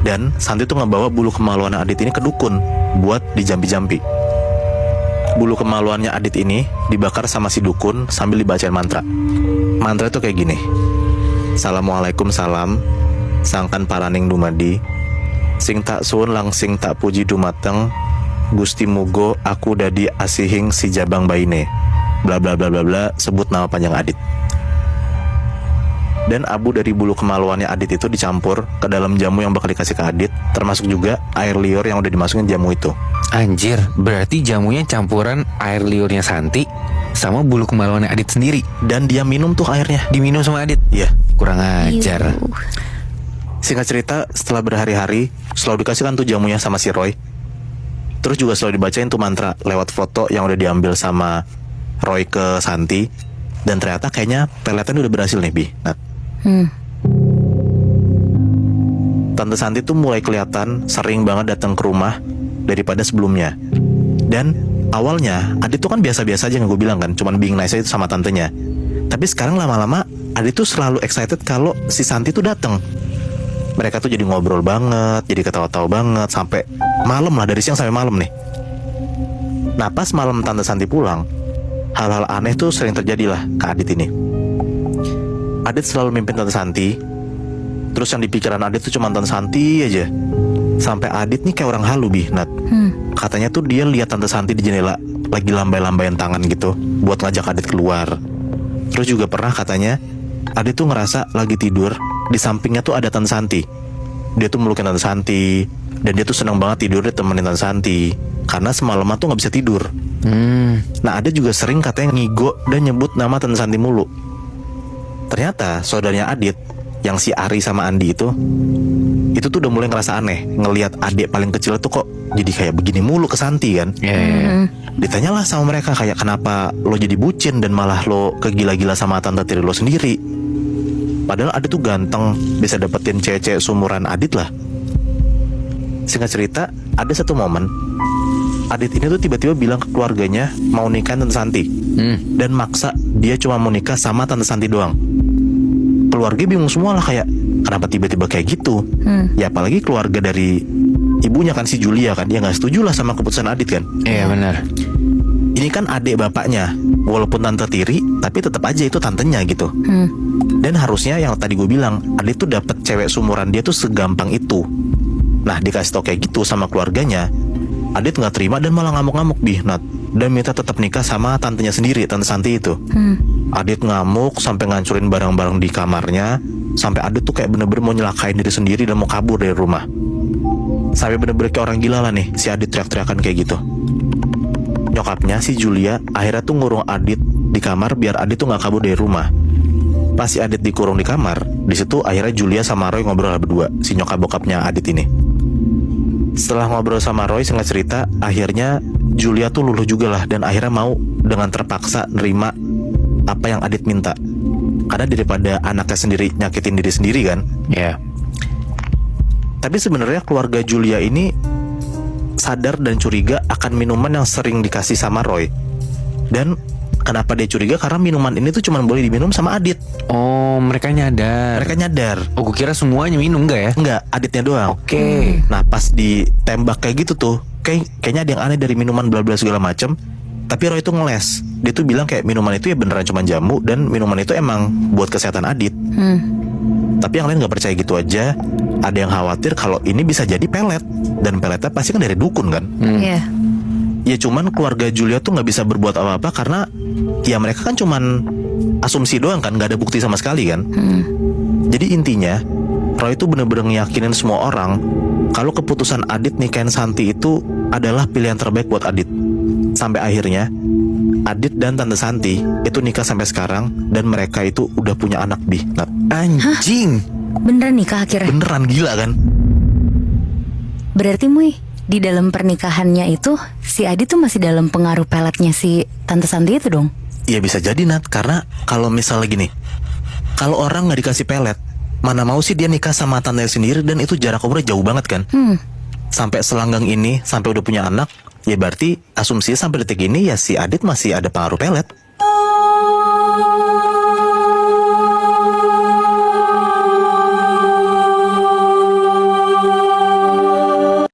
Dan Santi tuh ngebawa bulu kemaluan Adit ini ke dukun buat dijampi-jampi. Bulu kemaluannya Adit ini dibakar sama si dukun sambil dibacain mantra. Mantra itu kayak gini. Assalamualaikum salam, sangkan paraning dumadi, sing tak suun langsing tak puji dumateng, Gusti Mugo aku dadi asihing si jabang baine. Bla bla bla bla bla, sebut nama panjang Adit. Dan abu dari bulu kemaluannya Adit itu dicampur ke dalam jamu yang bakal dikasih ke Adit, termasuk juga air liur yang udah dimasukin jamu itu. Anjir, berarti jamunya campuran air liurnya Santi sama bulu kemaluannya Adit sendiri. Dan dia minum tuh airnya. Diminum sama Adit? Iya. Kurang ajar. Singkat cerita, setelah berhari-hari selalu dikasihkan tuh jamunya sama si Roy. Terus juga selalu dibacain tuh mantra lewat foto yang udah diambil sama Roy ke Santi. Dan ternyata kayaknya peletnya udah berhasil nih, Bi. Nah, Tante Santi tuh mulai kelihatan sering banget datang ke rumah daripada sebelumnya. Dan awalnya Adit tuh kan biasa-biasa aja, yang gue bilang kan, cuman being nice aja sama tantenya. Tapi sekarang lama-lama Adit tuh selalu excited kalau si Santi tuh datang. Mereka tuh jadi ngobrol banget, jadi ketawa-tawa banget sampai malam lah, dari siang sampai malam nih. Nah pas malam Tante Santi pulang, hal-hal aneh tuh sering terjadi lah ke Adit ini. Adit selalu mimpin Tante Santi. Terus yang di pikiran Adit tuh cuma Tante Santi aja. Sampai Adit nih kayak orang halu, Bi, Nat. Katanya tuh dia lihat Tante Santi di jendela lagi lambai-lambaian tangan gitu buat ngajak Adit keluar. Terus juga pernah katanya Adit tuh ngerasa lagi tidur, di sampingnya tuh ada Tante Santi. Dia tuh melukin Tante Santi, dan dia tuh seneng banget tidur ditemenin Tante Santi karena semalaman tuh gak bisa tidur. Nah ada juga sering katanya ngigo dan nyebut nama Tante Santi mulu. Ternyata saudaranya Adit, yang si Ari sama Andi itu tuh udah mulai ngerasa aneh ngelihat adik paling kecil tuh kok jadi kayak begini mulu ke Santi kan. Ditanyalah sama mereka kayak kenapa lo jadi bucin dan malah lo kegila-gila sama tante tiri lo sendiri. Padahal Adit tuh ganteng, bisa dapetin cewek-cewek sumuran Adit lah. Singkat cerita, ada satu momen Adit ini tuh tiba-tiba bilang ke keluarganya mau nikahin Tante Santi. Dan maksa dia cuma mau nikah sama Tante Santi doang. Keluarga bingung semua lah kayak kenapa tiba-tiba kayak gitu. Ya apalagi keluarga dari ibunya kan, si Julia kan, dia gak setuju lah sama keputusan Adit kan. Iya benar. Ini kan adik bapaknya, walaupun tante tiri tapi tetap aja itu tantenya gitu. Dan harusnya yang tadi gue bilang, Adit tuh dapet cewek sumuran dia tuh segampang itu. Nah dikasih tau kayak gitu sama keluarganya, Adit gak terima dan malah ngamuk-ngamuk, Bi, Nat, dan minta tetap nikah sama tantenya sendiri, Tante Santi itu. Adit ngamuk sampai ngancurin barang-barang di kamarnya, sampai Adit tuh kayak bener-bener mau nyelakain diri sendiri dan mau kabur dari rumah. Sampai bener-bener kayak orang gila lah nih si Adit teriak-teriakan kayak gitu. Nyokapnya si Julia akhirnya tuh ngurung Adit di kamar biar Adit tuh gak kabur dari rumah. Pas si Adit dikurung di kamar, disitu akhirnya Julia sama Roy ngobrol berdua, si nyokap bokapnya Adit ini. Setelah ngobrol sama Roy singkat cerita, akhirnya Julia tuh luluh juga lah dan akhirnya mau dengan terpaksa nerima apa yang Adit minta. Karena daripada anaknya sendiri nyakitin diri sendiri kan. Iya. Tapi sebenarnya keluarga Julia ini sadar dan curiga akan minuman yang sering dikasih sama Roy. Dan kenapa dia curiga? Karena minuman ini tuh cuma boleh diminum sama Adit. Oh, mereka nyadar. Mereka nyadar. Oh, gue kira semuanya minum enggak ya? Enggak, Aditnya doang. Oke. Nah pas ditembak kayak gitu tuh, kayaknya ada yang aneh dari minuman bla bla segala macem. Tapi Roy itu ngeles. Dia tuh bilang kayak minuman itu ya beneran cuma jamu, dan minuman itu emang buat kesehatan Adit. Tapi yang lain gak percaya gitu aja. Ada yang khawatir kalau ini bisa jadi pelet, dan peletnya pasti kan dari dukun kan. Iya. Ya cuman keluarga Julia tuh gak bisa berbuat apa-apa karena ya mereka kan cuman asumsi doang kan, gak ada bukti sama sekali kan. Jadi intinya Roy itu bener-bener ngeyakinin semua orang kalau keputusan Adit nikahin Santi itu adalah pilihan terbaik buat Adit. Sampai akhirnya Adit dan Tante Santi itu nikah sampai sekarang, dan mereka itu udah punya anak, Bi. Anjing. Beneran nikah akhirnya? Beneran gila kan? Berarti Muy, di dalam pernikahannya itu si Adit tuh masih dalam pengaruh peletnya si Tante Santi itu dong? Iya bisa jadi, Nat. Karena kalau misalnya gini, kalau orang gak dikasih pelet, mana mau sih dia nikah sama tante sendiri, dan itu jarak umurnya jauh banget kan. Sampai selanggang ini, sampai udah punya anak, ya berarti asumsinya sampai detik ini ya si Adit masih ada pengaruh pelet.